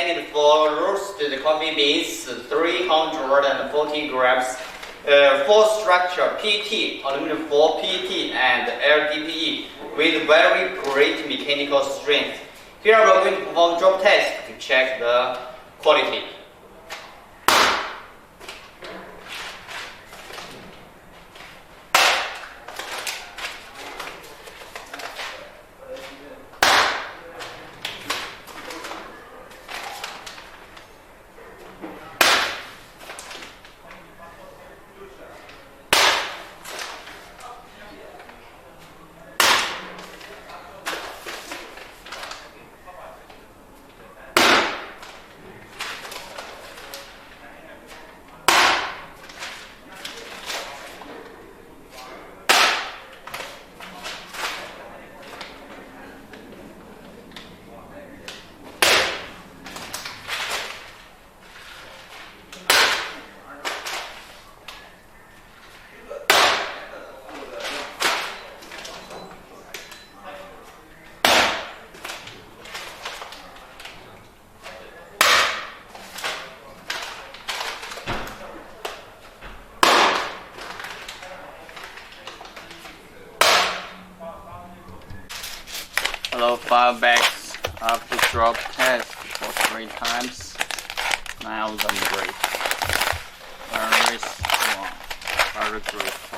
candidate for roasted coffee beans, 340 grams. For structure, PT, aluminum for PT and LDPE with very great mechanical strength. Here we're going to perform drop test to check the quality. Hello, 5 bags after drop test for 3 times. Now done great. Very strong. Very good.